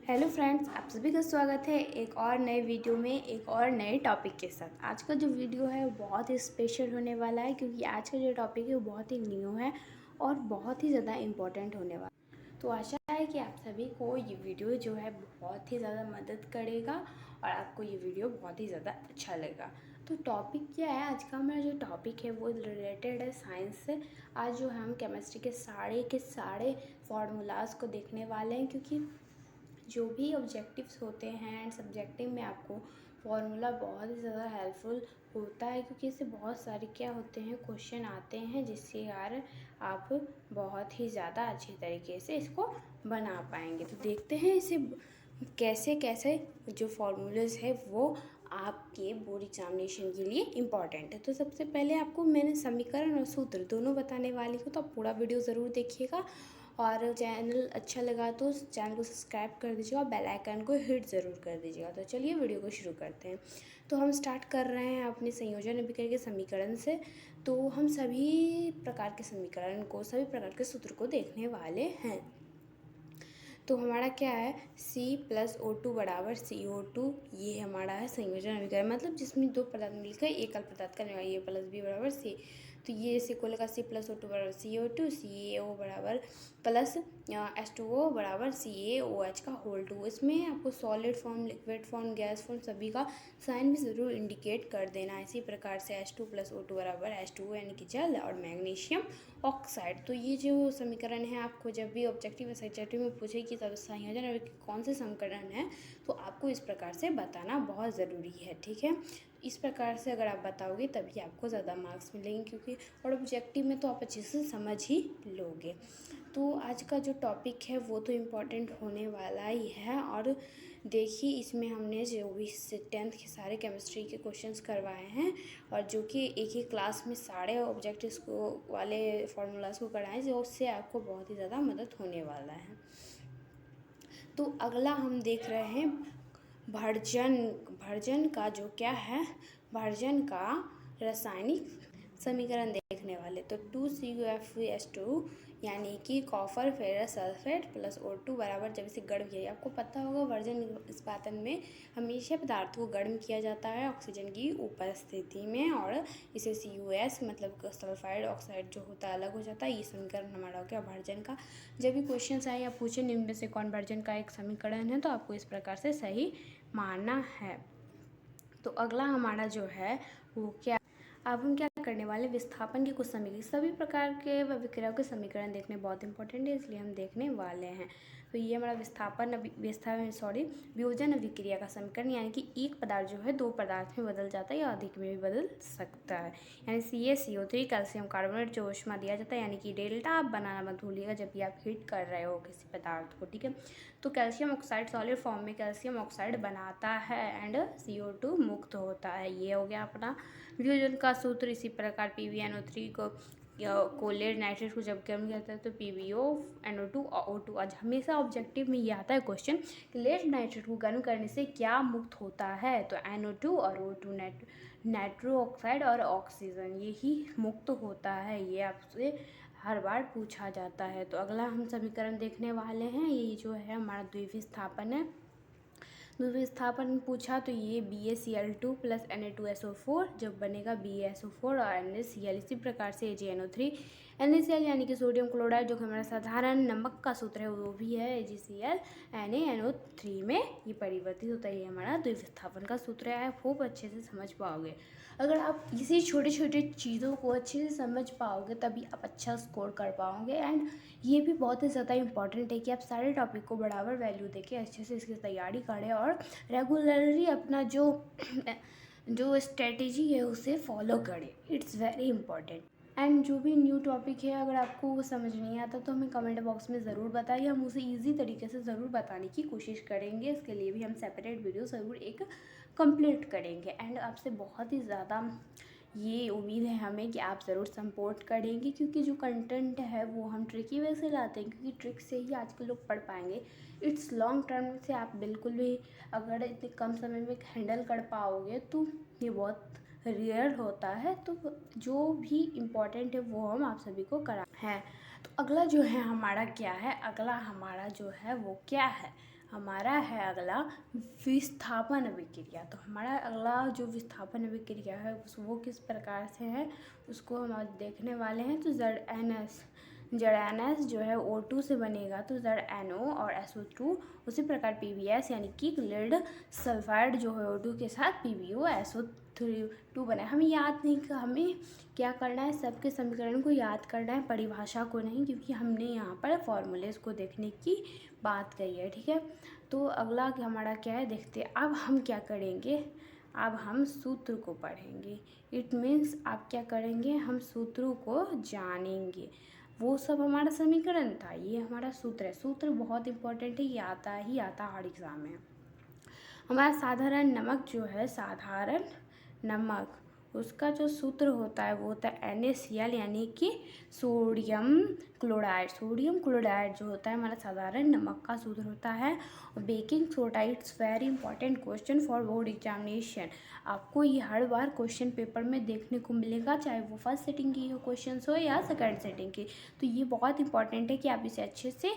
Hello friends, आप सभी का स्वागत है एक और नए वीडियो में एक और नए टॉपिक के साथ। आज का जो वीडियो है वो बहुत ही स्पेशल होने वाला है क्योंकि आज का जो टॉपिक है वो बहुत ही न्यू है और बहुत ही ज़्यादा इम्पोर्टेंट होने वाला है। तो आशा है कि आप सभी को ये वीडियो जो है बहुत ही ज़्यादा मदद करेगा और आपको ये वीडियो बहुत ही ज़्यादा अच्छा लगेगा। तो टॉपिक क्या है, आज का हमारा जो टॉपिक है वो रिलेटेड है साइंस से। आज जो है हम केमिस्ट्री के सारे फार्मूलाज को देखने वाले हैं क्योंकि जो भी ऑब्जेक्टिव्स होते हैं एंड सब्जेक्टिव में आपको फार्मूला बहुत ही ज़्यादा हेल्पफुल होता है क्योंकि इससे बहुत सारे क्या होते हैं क्वेश्चन आते हैं जिससे यार आप बहुत ही ज़्यादा अच्छे तरीके से इसको बना पाएंगे। तो देखते हैं इसे कैसे कैसे जो फार्मूलाज है वो आपके बोर्ड एग्जामिनेशन के लिए इम्पॉर्टेंट है। तो सबसे पहले आपको मैंने समीकरण और सूत्र दोनों बताने वाली हूँ, तो आप पूरा वीडियो ज़रूर देखिएगा और चैनल अच्छा लगा तो चैनल को सब्सक्राइब कर दीजिएगा और बेल आइकन को हिट ज़रूर कर दीजिएगा। तो चलिए वीडियो को शुरू करते हैं। तो हम स्टार्ट कर रहे हैं अपने संयोजन अभिक्रिया के समीकरण से। तो हम सभी प्रकार के समीकरण को, सभी प्रकार के सूत्र को देखने वाले हैं। तो हमारा क्या है, C+O2 बराबर CO2, ये हमारा है संयोजन अभिक्रिया, मतलब जिसमें दो पदार्थ मिलकर एक अल्प पदार्थ का निर्माण, A+B बराबर C। तो ये इसी को लगा C+O2 बराबर CO2, CaO बराबर प्लस H2O बराबर CaOH का होल 2। इसमें आपको solid form, liquid form, gas form सभी का साइन भी ज़रूर इंडिकेट कर देना। इसी प्रकार से H2+O2 बराबर H2O यानी कि जल और मैग्नीशियम ऑक्साइड। तो ये जो समीकरण है आपको जब भी ऑब्जेक्टिव या सब्जेक्टिव में पूछे कि तब संयोजन और कौन से समीकरण है तो आपको इस प्रकार से बताना बहुत ज़रूरी है, ठीक है। इस प्रकार से अगर आप बताओगे तभी आपको ज़्यादा मार्क्स मिलेंगे क्योंकि और ऑब्जेक्टिव में तो आप अच्छे से समझ ही लोगे। तो आज का जो टॉपिक है वो तो इम्पॉर्टेंट होने वाला ही है। और देखिए इसमें हमने जो भी 10th के सारे केमिस्ट्री के क्वेश्चंस करवाए हैं और जो कि एक ही क्लास में सारे ऑब्जेक्टिव्स को वाले फार्मूलाज को कराएं, जो उससे आपको बहुत ही ज़्यादा मदद होने वाला है। तो अगला हम देख रहे हैं भर्जन का जो क्या है, भर्जन का रासायनिक समीकरण देखने वाले। तो 2CuFeS2 यानी कि copper ferrous sulphate plus O2 बराबर, जब इसे गर्म किया, आपको पता होगा वर्जन इस्पातन में हमेशा पदार्थ को गर्म किया जाता है ऑक्सीजन की उपस्थिति में और इसे CuS मतलब सल्फाइड ऑक्साइड जो होता है अलग हो जाता है। ये समीकरण हमारा हो गया भर्जन का। जब भी क्वेश्चन आए या पूछे निम्न में से कौन भर्जन का एक समीकरण है तो आपको इस प्रकार से सही मानना है। तो अगला हमारा जो है वो क्या, अब हम क्या करने वाले, विस्थापन के कुछ समीकरण, सभी प्रकार के विक्रियाओं के समीकरण देखने बहुत इंपॉर्टेंट है इसलिए हम देखने वाले हैं। तो ये हमारा वियोजन अभिक्रिया का समीकरण, यानी कि एक पदार्थ जो है दो पदार्थ में बदल जाता है या अधिक में भी बदल सकता है। यानी CaCO3 कैल्शियम कार्बोनेट जो ऊष्मा दिया जाता है, यानी कि डेल्टा, आप बनाना मत भूलिएगा जब भी आप हीट कर रहे हो किसी पदार्थ को, ठीक है। तो कैल्शियम ऑक्साइड सॉलिड फॉर्म में कैल्शियम ऑक्साइड बनाता है एंड CO2 मुक्त होता है। ये हो गया अपना वियोजन का सूत्र। इसी प्रकार PbNO3 को लेड नाइट्रेट को जब गर्म किया जाता है तो PbONO2 O2। आज हमेशा ऑब्जेक्टिव में ये आता है क्वेश्चन कि लेड नाइट्रेट को गर्म करने से क्या मुक्त होता है, तो NO2 और O2 नाइट्रो ऑक्साइड और ऑक्सीजन यही मुक्त होता है। ये आपसे हर बार पूछा जाता है। तो अगला हम समीकरण देखने वाले हैं, ये जो है हमारा द्विविस्थापन है। द्विविस्थापन पूछा तो ये BaCl2 प्लस Na2SO4 जब बनेगा BaSO4 और NaCl। इसी प्रकार से AgNO3 NaCl यानी कि सोडियम क्लोराइड जो कि हमारा साधारण नमक का सूत्र है वो भी है AgCl NaNO3 में ये परिवर्तित होता है। ये हमारा द्विविस्थापन का सूत्र है, आप खूब अच्छे से समझ पाओगे। अगर आप इसी छोटे छोटे चीज़ों को अच्छे से समझ पाओगे तभी आप अच्छा स्कोर कर पाओगे। एंड ये भी बहुत ही ज़्यादा इंपॉर्टेंट है कि आप सारे टॉपिक को बराबर वैल्यू देके अच्छे से इसकी तैयारी करें और रेगुलरली अपना जो स्ट्रेटेजी है उसे फॉलो करें। It's very important. एंड जो भी न्यू टॉपिक है अगर आपको वो समझ नहीं आता तो हमें कमेंट बॉक्स में ज़रूर बताइए, हम उसे ईजी तरीके से ज़रूर बताने की कोशिश करेंगे। इसके लिए भी हम सेपरेट वीडियो ज़रूर एक कंप्लीट करेंगे। एंड आपसे बहुत ही ज़्यादा ये उम्मीद है हमें कि आप ज़रूर सपोर्ट करेंगे क्योंकि जो कंटेंट है वो हम ट्रिकी वे से लाते हैं क्योंकि ट्रिक से ही आजकल लोग पढ़ पाएंगे। इट्स लॉन्ग टर्म से आप बिल्कुल भी अगर इतने कम समय में हैंडल कर पाओगे तो ये बहुत रेयर होता है। तो जो भी इम्पोर्टेंट है वो हम आप सभी को करा है। तो अगला जो है हमारा क्या है, अगला हमारा जो है वो क्या है, हमारा है अगला विस्थापन अभिक्रिया। तो हमारा अगला जो विस्थापन अभिक्रिया है वो किस प्रकार से है उसको हम आज देखने वाले हैं। तो ZnS जो है O2 से बनेगा, तो ZnO और SO2 उसी प्रकार PbS यानी कि लीड सल्फाइड जो है O2 के साथ PbO SO2 बने। हमें याद नहीं, हमें क्या करना है, सबके समीकरण को याद करना है, परिभाषा को नहीं, क्योंकि हमने यहाँ पर फॉर्मूलेज को देखने की बात कही है। ठीक है, तो अगला हमारा क्या है देखते हैं। अब हम क्या करेंगे, अब हम सूत्र को पढ़ेंगे। इट मीन्स आप क्या करेंगे, हम सूत्रों को जानेंगे। वो सब हमारा समीकरण था, ये हमारा सूत्र है। सूत्र बहुत इंपॉर्टेंट है, ये आता ही आता हर एग्जाम में। हमारा साधारण नमक जो है, साधारण नमक, उसका जो सूत्र होता है वो होता है NaCl यानी कि सोडियम क्लोराइड। सोडियम क्लोराइड जो होता है हमारा साधारण नमक का सूत्र होता है। और baking soda, it's very important question for board examination. आपको ये हर बार क्वेश्चन पेपर में देखने को मिलेगा, चाहे वो फर्स्ट सेटिंग की क्वेश्चन हो या सेकेंड सेटिंग की। तो ये बहुत इंपॉर्टेंट है कि आप इसे अच्छे से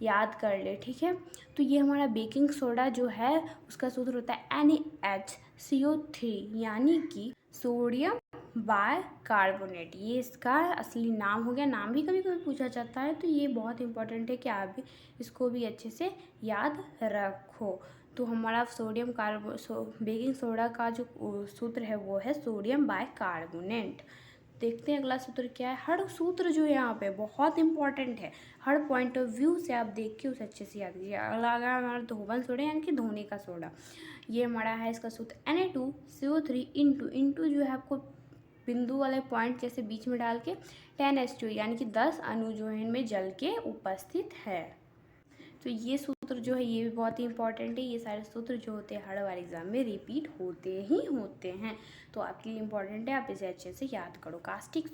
याद कर ले। ठीक है, तो ये हमारा बेकिंग सोडा जो है उसका सूत्र होता है NaHCO3 यानी कि सोडियम बाइकार्बोनेट। ये इसका असली नाम हो गया, नाम भी कभी कभी पूछा जाता है। तो ये बहुत इंपॉर्टेंट है कि आप भी इसको भी अच्छे से याद रखो। तो हमारा बेकिंग सोडा का जो सूत्र है वो है सोडियम बाइकार्बोनेट। देखते हैं अगला सूत्र क्या है। हर सूत्र जो है यहाँ पे बहुत इंपॉर्टेंट है, हर पॉइंट ऑफ व्यू से आप देख के उसे अच्छे से याद कीजिए। अगला हमारा धोवन सोडा यानी कि धोने का सोडा, ये हमारा है इसका सूत्र Na2CO3 इंटू जो है आपको बिंदु वाले पॉइंट जैसे बीच में डाल के 10H2 यानी कि 10 अणु जो है इनमें जल के उपस्थित है। तो ये सूत्र जो है ये भी बहुत ही इंपॉर्टेंट है। ये सारे सूत्र जो होते हैं हर बार एग्जाम में रिपीट होते ही होते हैं, तो आपके लिए इंपॉर्टेंट है, आप इसे अच्छे से याद करो। कास्टिक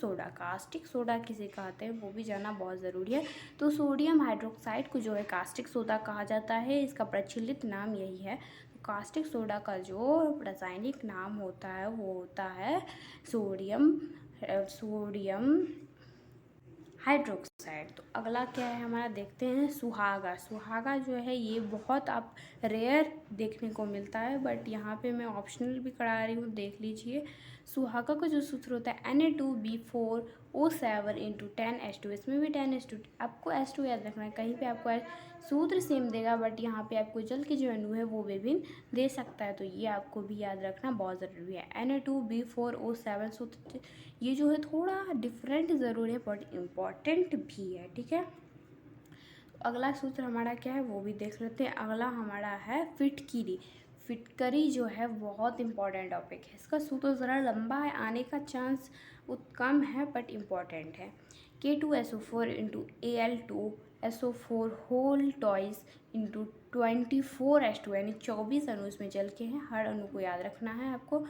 सोडा किसे कहते हैं वो भी जानना बहुत ज़रूरी है। तो सोडियम हाइड्रोक्साइड को जो है कास्टिक सोडा कहा जाता है, इसका प्रचलित नाम यही है। तो कास्टिक सोडा का जो रासायनिक नाम होता है वो होता है सोडियम हाइड्रोक्साइड। तो अगला क्या है हमारा देखते हैं, सुहागा जो है ये बहुत आप रेयर देखने को मिलता है, बट यहाँ पे मैं ऑप्शनल भी करा रही हूँ, देख लीजिए। सुहागा का जो सूत्र होता है Na2B4O7 इंटू 10H2, इसमें भी 10H2, आपको H2 याद रखना है। कहीं पे आपको सूत्र सेम देगा बट यहाँ पे आपको जल के जो अणु है वो विभिन्न दे सकता है, तो ये आपको भी याद रखना बहुत ज़रूरी है। Na2B4O7 सूत्र ये जो है थोड़ा डिफरेंट ज़रूर है बट इम्पॉर्टेंट भी है। ठीक है, अगला सूत्र हमारा क्या है वो भी देख लेते हैं। अगला हमारा है फिटकरी जो है बहुत इंपॉर्टेंट टॉपिक है। इसका सूत्र ज़रा लंबा है, आने का चांस कम है बट इम्पॉर्टेंट है। K2SO4 into Al2SO4 whole toys into 24H2 यानी 24 अणु इसमें जल के हैं। हर अणु को याद रखना है आपको।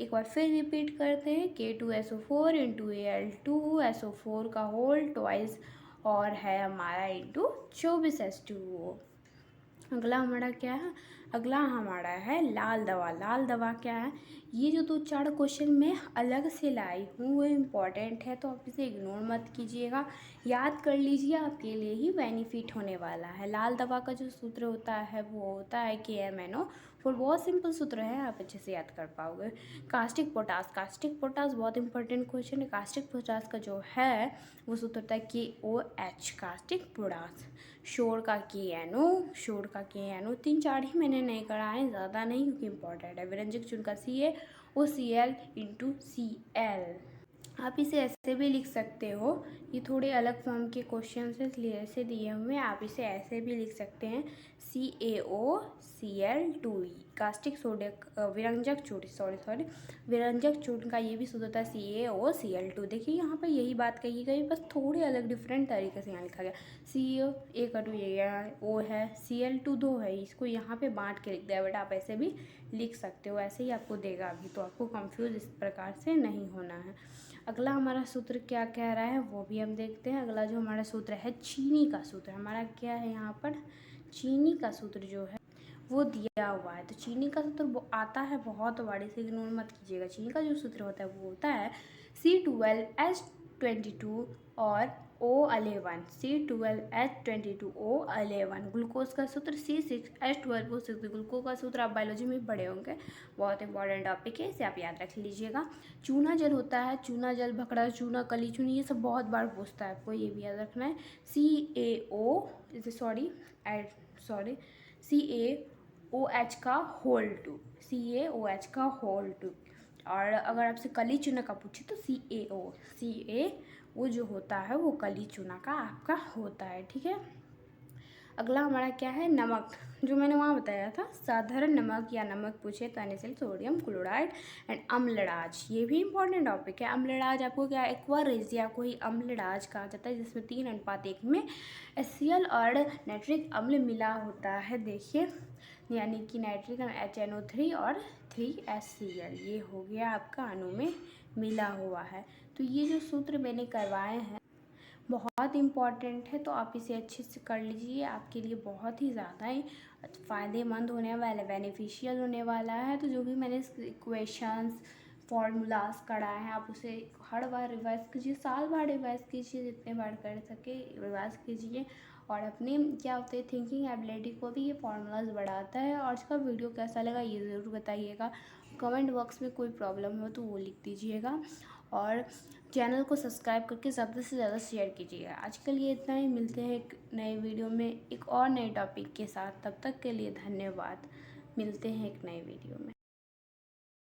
एक बार फिर रिपीट करते हैं, K2SO4 इंटू Al2SO4 का होल टॉइस और है हमारा इंटू 24H2O। अगला हमारा क्या है, अगला हमारा है लाल दवा क्या है, ये जो 2-4 क्वेश्चन मैं अलग से लाई हूँ वो इम्पॉर्टेंट है, तो आप इसे इग्नोर मत कीजिएगा, याद कर लीजिए, आपके लिए ही बेनिफिट होने वाला है। लाल दवा का जो सूत्र होता है वो होता है KMNO। बहुत सिंपल सूत्र है, आप अच्छे से याद कर पाओगे। कास्टिक पोटास बहुत इंपॉर्टेंट क्वेश्चन है। कास्टिक पोटास का जो है वो सूत्र होता है KOH, कास्टिक पोटास। शोर का KNO 3-4 ही मैंने नहीं कराए, ज़्यादा नहीं, क्योंकि इंपॉर्टेंट है। विरंजक चूर्ण का CaOCl इंटू Cl, आप इसे ऐसे भी लिख सकते हो, ये थोड़े अलग फॉर्म के क्वेश्चन से दिए हुए हैं, आप इसे ऐसे भी लिख सकते हैं CaOCl2, कास्टिक सोडे विरंजक चूर्ण का ये भी सूत्र होता है CaOCl2। देखिए यहाँ पर यही बात कही गई, बस थोड़े अलग डिफरेंट तरीके से यहाँ लिखा गया। CO एक अणु ये O है, Cl2 2 है, इसको यहाँ पे बांट के लिख दिया, बट आप ऐसे भी लिख सकते हो, ऐसे ही आपको देगा अभी, तो आपको कंफ्यूज इस प्रकार से नहीं होना है। अगला हमारा सूत्र क्या कह रहा है वो भी हम देखते हैं। अगला जो हमारा सूत्र है चीनी का सूत्र, हमारा क्या है यहाँ पर, चीनी का सूत्र जो है वो दिया हुआ है। तो चीनी का सूत्र वो आता है बहुत बड़े से, इग्नोर मत कीजिएगा। चीनी का जो सूत्र होता है वो होता है C12H22 और O11, C12H22O11। ग्लूकोज का सूत्र C6H12O6। ग्लूकोज का सूत्र आप बायोलॉजी में पढ़े होंगे, बहुत इंपॉर्टेंट टॉपिक है, इसे आप याद रख लीजिएगा। चूना जल होता है, चूना जल, भखड़ा चूना, कली चूनी, ये सब बहुत बार पूछता है आपको, ये भी याद रखना है। CaOH का होल टू, CaOH का होल टू। और अगर आपसे कली चूना का पूछे तो CaO जो होता है वो कली चूना का आपका होता है, ठीक है। अगला हमारा क्या है, नमक, जो मैंने वहाँ बताया था। साधारण नमक या नमक पूछे तो NaCl, सोडियम क्लोराइड एंड अम्लडाज, ये भी इंपॉर्टेंट टॉपिक है। अम्लडाज आपको क्या, एक्वा रेजिया को ही अम्लडाज कहा जाता है, जिसमें 3:1 में HCl और नाइट्रिक अम्ल मिला होता है। देखिए, यानी कि नाइट्रिक HNO3 और 3HCl, ये हो गया आपका अणु में मिला हुआ है। तो ये जो सूत्र मैंने करवाए हैं बहुत इम्पॉर्टेंट है, तो आप इसे अच्छे से कर लीजिए, आपके लिए बहुत ही ज़्यादा ही फ़ायदेमंद होने वाला, बेनिफिशियल होने वाला है। तो जो भी मैंने इक्वेशंस, फार्मूलाज कराए हैं, आप उसे हर बार रिवाइज़ कीजिए, साल भर रिवाइज़ कीजिए, जितने बार कर सके रिवाइज़ कीजिए। और अपने क्या होते हैं, थिंकिंग एबिलिटी को भी ये फार्मूलाज बढ़ाता है। और इसका वीडियो कैसा लगा ये ज़रूर बताइएगा, कमेंट बॉक्स में कोई प्रॉब्लम हो तो वो लिख दीजिएगा। और चैनल को सब्सक्राइब करके ज़्यादा से ज़्यादा शेयर कीजिएगा। आज के लिए इतना ही, मिलते हैं एक नए वीडियो में एक और नए टॉपिक के साथ। तब तक के लिए धन्यवाद, मिलते हैं एक नए वीडियो में।